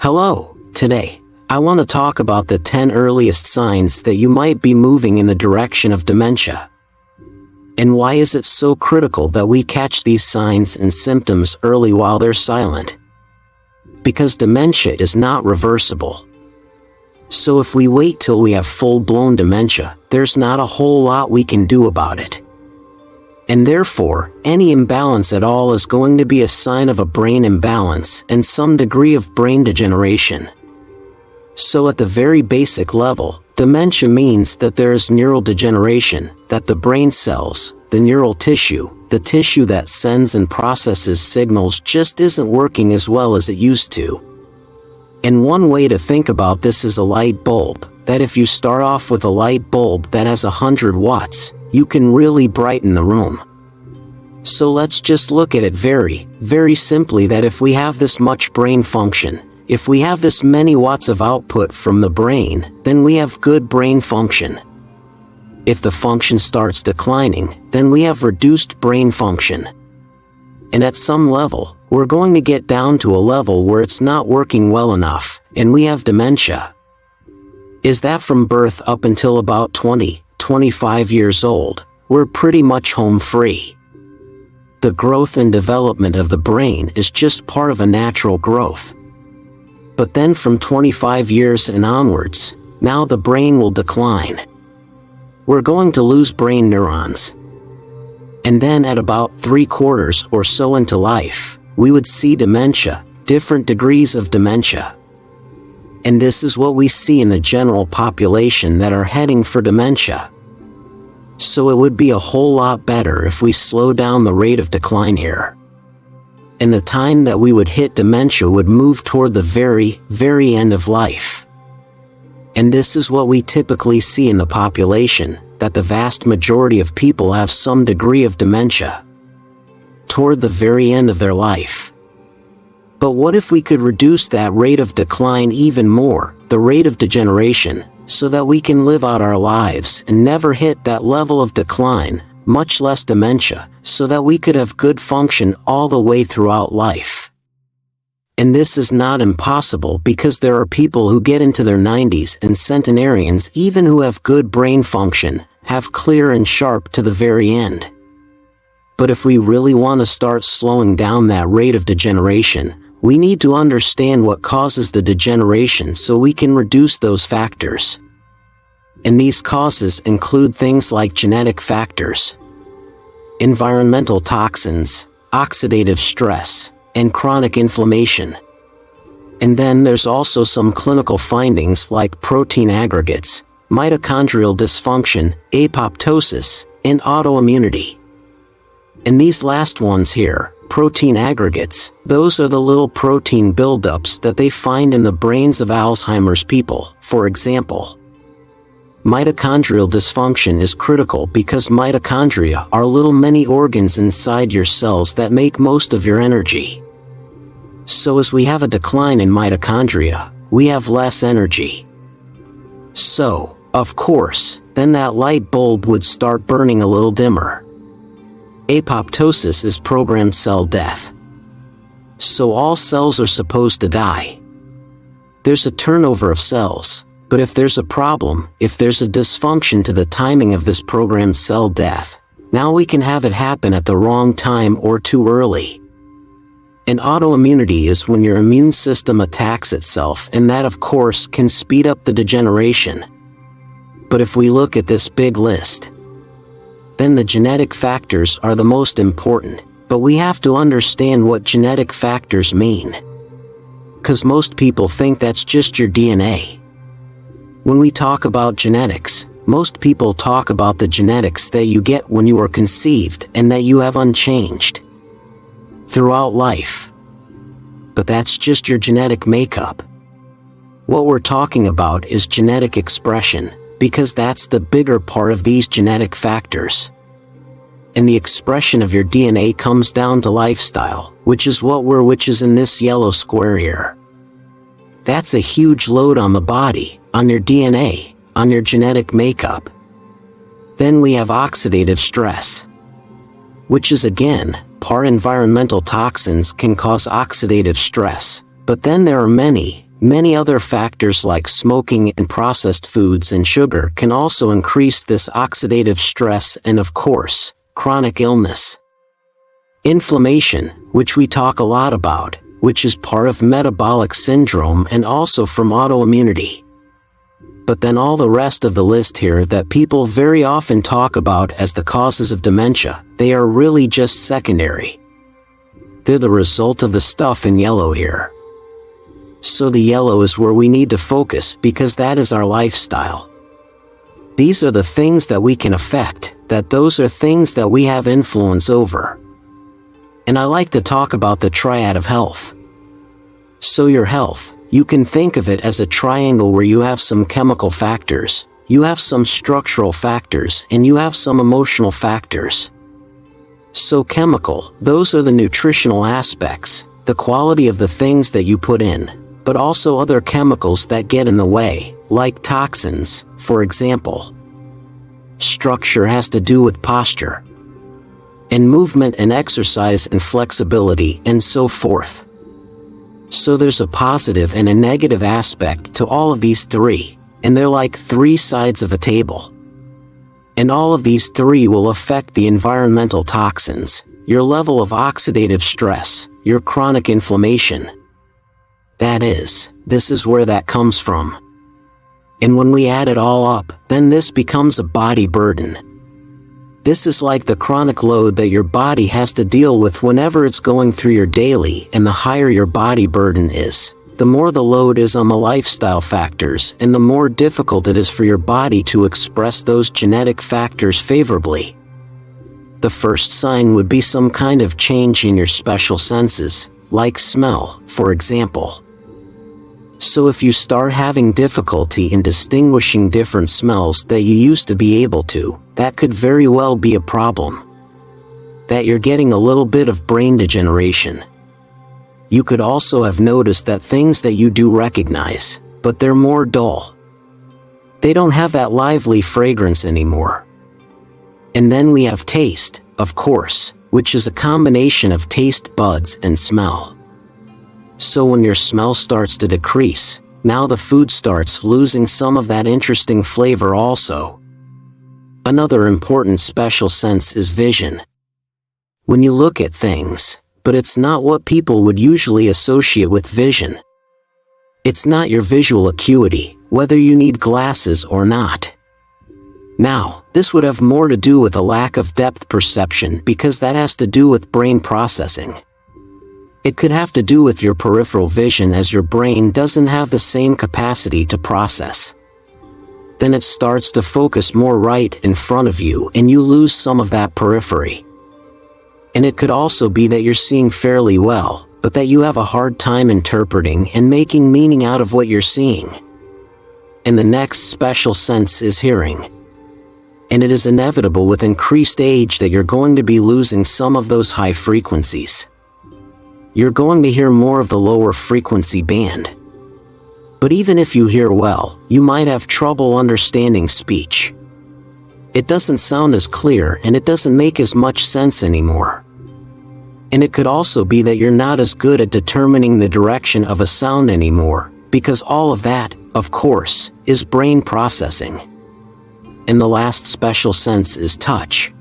Hello, today, I want to talk about the 10 earliest signs that you might be moving in the direction of dementia. And why is it so critical that we catch these signs and symptoms early while they're silent? Because dementia is not reversible. So if we wait till we have full-blown dementia, there's not a whole lot we can do about it. And therefore, any imbalance at all is going to be a sign of a brain imbalance and some degree of brain degeneration. So at the very basic level, dementia means that there is neural degeneration, that the brain cells, the neural tissue, the tissue that sends and processes signals just isn't working as well as it used to. And one way to think about this is a light bulb, that if you start off with a light bulb that has 100 watts, you can really brighten the room. So let's just look at it very, very simply that if we have this much brain function, if we have this many watts of output from the brain, then we have good brain function. If the function starts declining, then we have reduced brain function. And at some level, we're going to get down to a level where it's not working well enough, and we have dementia. Is that from birth up until about 20, 25 years old? We're pretty much home free. The growth and development of the brain is just part of a natural growth. But then from 25 years and onwards, now the brain will decline. We're going to lose brain neurons. And then at about 3/4 or so into life, we would see dementia, different degrees of dementia. And this is what we see in the general population that are heading for dementia. So it would be a whole lot better if we slow down the rate of decline here. And the time that we would hit dementia would move toward the very, very end of life. And this is what we typically see in the population, that the vast majority of people have some degree of dementia toward the very end of their life. But what if we could reduce that rate of decline even more, the rate of degeneration, so that we can live out our lives and never hit that level of decline, much less dementia, so that we could have good function all the way throughout life? And this is not impossible because there are people who get into their 90s and centenarians even who have good brain function, have clear and sharp to the very end. But if we really want to start slowing down that rate of degeneration, we need to understand what causes the degeneration so we can reduce those factors. And these causes include things like genetic factors, environmental toxins, oxidative stress, and chronic inflammation. And then there's also some clinical findings like protein aggregates, mitochondrial dysfunction, apoptosis, and autoimmunity. And these last ones here, protein aggregates, those are the little protein buildups that they find in the brains of Alzheimer's people, for example. Mitochondrial dysfunction is critical because mitochondria are little mini organs inside your cells that make most of your energy. So as we have a decline in mitochondria, we have less energy. So, of course, then that light bulb would start burning a little dimmer. Apoptosis is programmed cell death. So all cells are supposed to die. There's a turnover of cells, but if there's a problem, if there's a dysfunction to the timing of this programmed cell death, now we can have it happen at the wrong time or too early. And autoimmunity is when your immune system attacks itself, and that of course can speed up the degeneration. But if we look at this big list, then the genetic factors are the most important, but we have to understand what genetic factors mean. 'Cause most people think that's just your DNA. When we talk about genetics, most people talk about the genetics that you get when you are conceived and that you have unchanged throughout life. But that's just your genetic makeup. What we're talking about is genetic expression, because that's the bigger part of these genetic factors. And the expression of your DNA comes down to lifestyle, which is in this yellow square here. That's a huge load on the body, on your DNA, on your genetic makeup. Then we have oxidative stress, which is again, part environmental toxins can cause oxidative stress, but then there are many, Many other factors like smoking and processed foods and sugar can also increase this oxidative stress, and of course, chronic illness. Inflammation, which we talk a lot about, which is part of metabolic syndrome and also from autoimmunity. But then all the rest of the list here that people very often talk about as the causes of dementia, they are really just secondary. They're the result of the stuff in yellow here. So the yellow is where we need to focus because that is our lifestyle. These are the things that we can affect, those are things that we have influence over. And I like to talk about the triad of health. So your health, you can think of it as a triangle where you have some chemical factors, you have some structural factors, and you have some emotional factors. So chemical, those are the nutritional aspects, the quality of the things that you put in, but also other chemicals that get in the way, like toxins, for example. Structure has to do with posture, and movement and exercise and flexibility and so forth. So there's a positive and a negative aspect to all of these three, and they're like three sides of a table. And all of these three will affect the environmental toxins, your level of oxidative stress, your chronic inflammation. This is where that comes from. And when we add it all up, then this becomes a body burden. This is like the chronic load that your body has to deal with whenever it's going through your daily, and the higher your body burden is, the more the load is on the lifestyle factors, and the more difficult it is for your body to express those genetic factors favorably. The first sign would be some kind of change in your special senses, like smell, for example. So if you start having difficulty in distinguishing different smells that you used to be able to, that could very well be a problem. That you're getting a little bit of brain degeneration. You could also have noticed that things that you do recognize, but they're more dull. They don't have that lively fragrance anymore. And then we have taste, of course, which is a combination of taste buds and smell. So when your smell starts to decrease, now the food starts losing some of that interesting flavor also. Another important special sense is vision. When you look at things, but it's not what people would usually associate with vision. It's not your visual acuity, whether you need glasses or not. Now, this would have more to do with a lack of depth perception because that has to do with brain processing. It could have to do with your peripheral vision as your brain doesn't have the same capacity to process. Then it starts to focus more right in front of you and you lose some of that periphery. And it could also be that you're seeing fairly well, but that you have a hard time interpreting and making meaning out of what you're seeing. And the next special sense is hearing. And it is inevitable with increased age that you're going to be losing some of those high frequencies. You're going to hear more of the lower frequency band. But even if you hear well, you might have trouble understanding speech. It doesn't sound as clear and it doesn't make as much sense anymore. And it could also be that you're not as good at determining the direction of a sound anymore, because all of that, of course, is brain processing. And the last special sense is touch.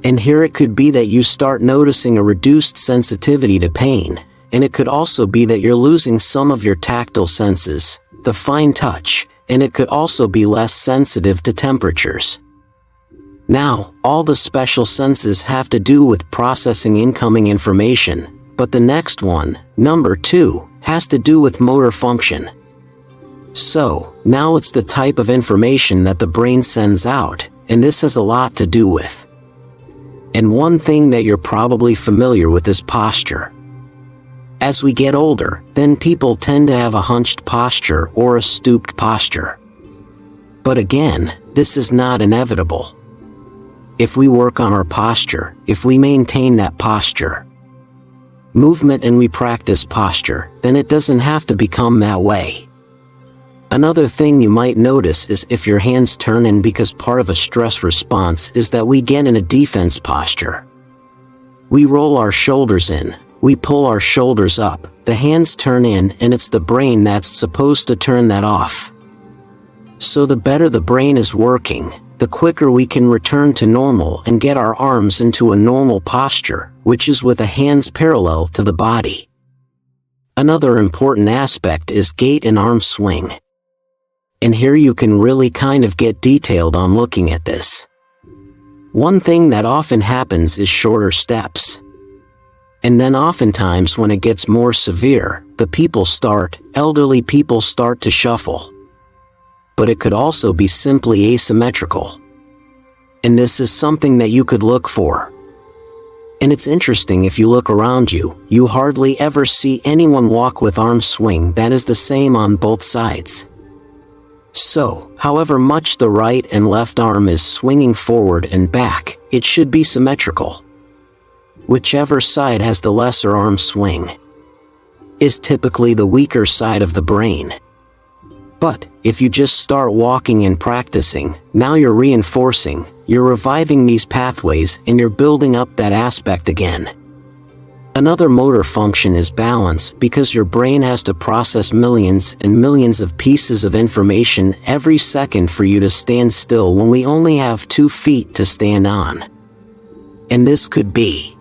And here it could be that you start noticing a reduced sensitivity to pain, and it could also be that you're losing some of your tactile senses, the fine touch, and it could also be less sensitive to temperatures. Now, all the special senses have to do with processing incoming information, but the next one, number 2, has to do with motor function. So, now it's the type of information that the brain sends out, and this has a lot to do with. And one thing that you're probably familiar with is posture. As we get older, then people tend to have a hunched posture or a stooped posture. But again, this is not inevitable. If we work on our posture, if we maintain that posture, movement, and we practice posture, then it doesn't have to become that way. Another thing you might notice is if your hands turn in, because part of a stress response is that we get in a defense posture. We roll our shoulders in, we pull our shoulders up, the hands turn in and it's the brain that's supposed to turn that off. So the better the brain is working, the quicker we can return to normal and get our arms into a normal posture, which is with the hands parallel to the body. Another important aspect is gait and arm swing. And here you can really kind of get detailed on looking at this. One thing that often happens is shorter steps. And then oftentimes when it gets more severe, elderly people start to shuffle. But it could also be simply asymmetrical. And this is something that you could look for. And it's interesting, if you look around you, you hardly ever see anyone walk with arm swing that is the same on both sides. So, however much the right and left arm is swinging forward and back, it should be symmetrical. Whichever side has the lesser arm swing is typically the weaker side of the brain. But, if you just start walking and practicing, now you're reinforcing, you're reviving these pathways and you're building up that aspect again. Another motor function is balance, because your brain has to process millions and millions of pieces of information every second for you to stand still when we only have 2 feet to stand on. And this could be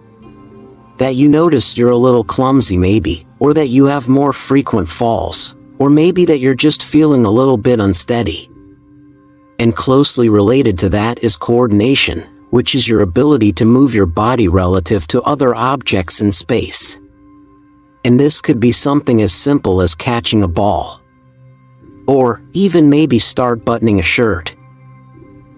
that you notice you're a little clumsy maybe, or that you have more frequent falls, or maybe that you're just feeling a little bit unsteady. And closely related to that is coordination, which is your ability to move your body relative to other objects in space. And this could be something as simple as catching a ball. Or even maybe start buttoning a shirt.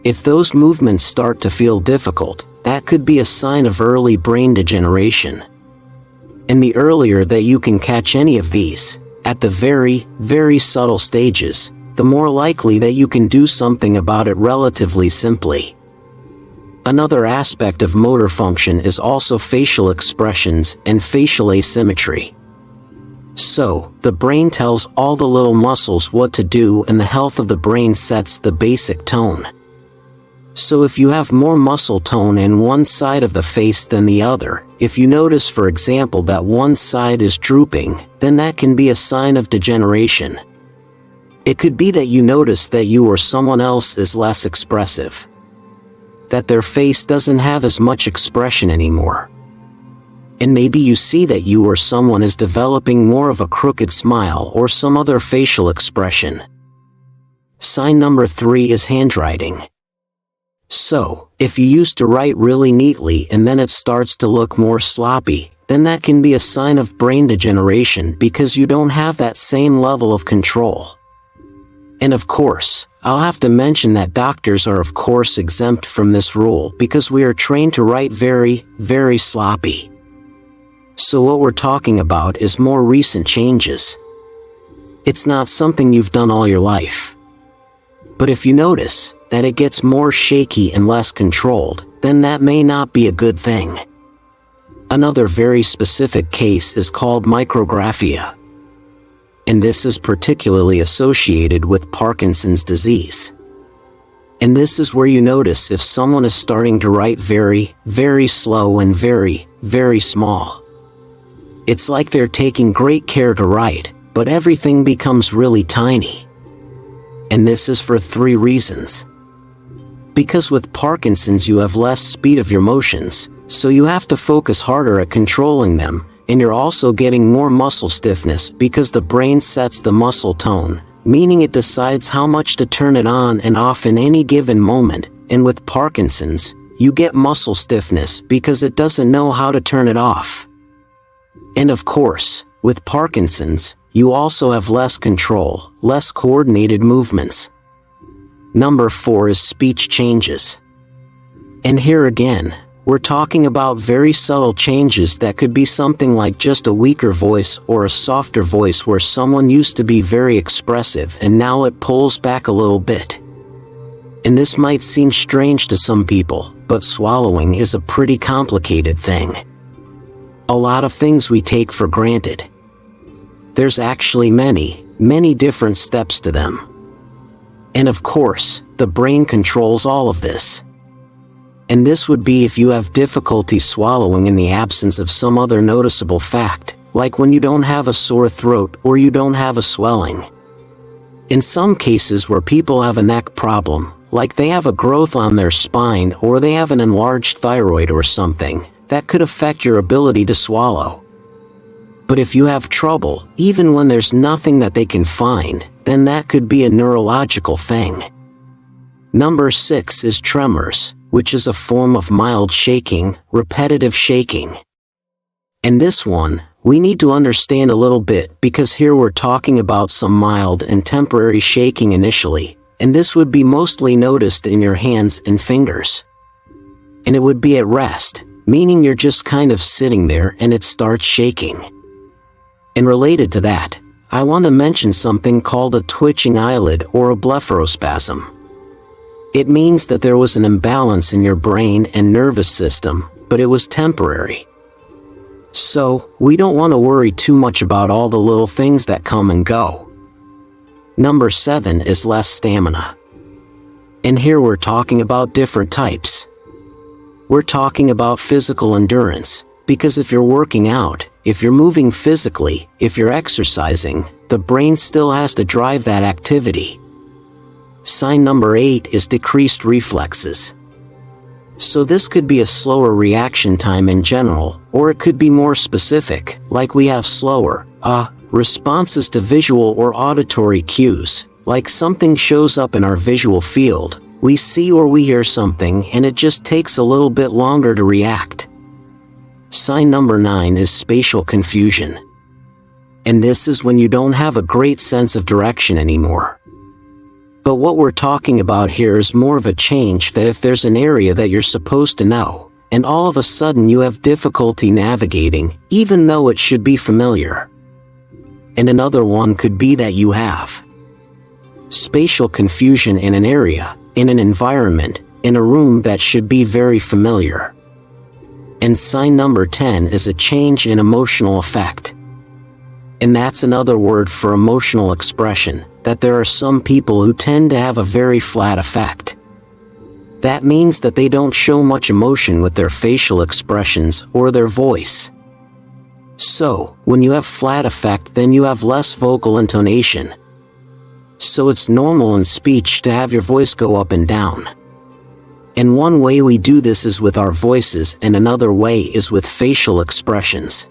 If those movements start to feel difficult, that could be a sign of early brain degeneration. And the earlier that you can catch any of these, at the very, very subtle stages, the more likely that you can do something about it relatively simply. Another aspect of motor function is also facial expressions and facial asymmetry. So, the brain tells all the little muscles what to do, and the health of the brain sets the basic tone. So if you have more muscle tone in one side of the face than the other, if you notice for example that one side is drooping, then that can be a sign of degeneration. It could be that you notice that you or someone else is less expressive, that their face doesn't have as much expression anymore. And maybe you see that you or someone is developing more of a crooked smile or some other facial expression. Sign number 3 is handwriting. So, if you used to write really neatly and then it starts to look more sloppy, then that can be a sign of brain degeneration, because you don't have that same level of control. And of course, I'll have to mention that doctors are of course exempt from this rule, because we are trained to write very, very sloppy. So what we're talking about is more recent changes. It's not something you've done all your life. But if you notice that it gets more shaky and less controlled, then that may not be a good thing. Another very specific case is called micrographia. And this is particularly associated with Parkinson's disease. And this is where you notice if someone is starting to write very, very slow and very, very small. It's like they're taking great care to write, but everything becomes really tiny. And this is for 3 reasons. Because with Parkinson's you have less speed of your motions, so you have to focus harder at controlling them, and you're also getting more muscle stiffness because the brain sets the muscle tone, meaning it decides how much to turn it on and off in any given moment. And with Parkinson's, you get muscle stiffness because it doesn't know how to turn it off. And of course, with Parkinson's, you also have less control, less coordinated movements. Number 4 is speech changes. And here again, we're talking about very subtle changes that could be something like just a weaker voice or a softer voice, where someone used to be very expressive and now it pulls back a little bit. And this might seem strange to some people, but swallowing is a pretty complicated thing. A lot of things we take for granted. There's actually many, many different steps to them. And of course, the brain controls all of this. And this would be if you have difficulty swallowing in the absence of some other noticeable fact, like when you don't have a sore throat or you don't have a swelling. In some cases where people have a neck problem, like they have a growth on their spine or they have an enlarged thyroid or something, that could affect your ability to swallow. But if you have trouble, even when there's nothing that they can find, then that could be a neurological thing. Number 6 is tremors, which is a form of mild shaking, repetitive shaking. And this one, we need to understand a little bit because here we're talking about some mild and temporary shaking initially, and this would be mostly noticed in your hands and fingers. And it would be at rest, meaning you're just kind of sitting there and it starts shaking. And related to that, I want to mention something called a twitching eyelid or a blepharospasm. It means that there was an imbalance in your brain and nervous system, but it was temporary. So, we don't want to worry too much about all the little things that come and go. Number 7 is less stamina. And here we're talking about different types. We're talking about physical endurance, because if you're working out, if you're moving physically, if you're exercising, the brain still has to drive that activity. Sign number 8 is decreased reflexes. So this could be a slower reaction time in general, or it could be more specific, like we have slower, responses to visual or auditory cues, like something shows up in our visual field, we see or we hear something and it just takes a little bit longer to react. Sign number 9 is spatial confusion. And this is when you don't have a great sense of direction anymore. But what we're talking about here is more of a change that if there's an area that you're supposed to know, and all of a sudden you have difficulty navigating, even though it should be familiar. And another one could be that you have spatial confusion in an area, in an environment, in a room that should be very familiar. And sign number 10 is a change in emotional effect. And that's another word for emotional expression, that there are some people who tend to have a very flat effect. That means that they don't show much emotion with their facial expressions or their voice. So, when you have flat effect, then you have less vocal intonation. So it's normal in speech to have your voice go up and down. And one way we do this is with our voices, and another way is with facial expressions.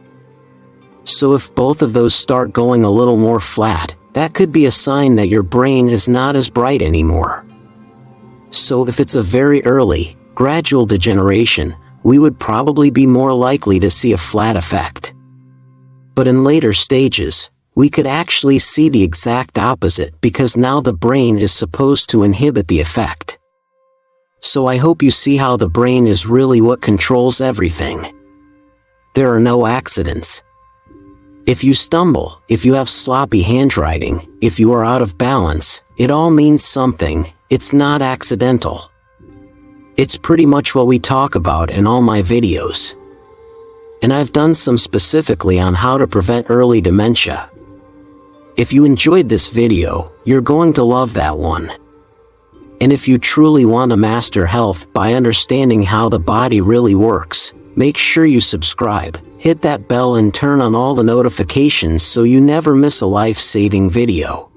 So if both of those start going a little more flat, that could be a sign that your brain is not as bright anymore. So if it's a very early, gradual degeneration, we would probably be more likely to see a flat effect. But in later stages, we could actually see the exact opposite because now the brain is supposed to inhibit the effect. So I hope you see how the brain is really what controls everything. There are no accidents. If you stumble, if you have sloppy handwriting, if you are out of balance, it all means something. It's not accidental. It's pretty much what we talk about in all my videos. And I've done some specifically on how to prevent early dementia. If you enjoyed this video, you're going to love that one. And if you truly want to master health by understanding how the body really works, make sure you subscribe, hit that bell and turn on all the notifications so you never miss a life-saving video.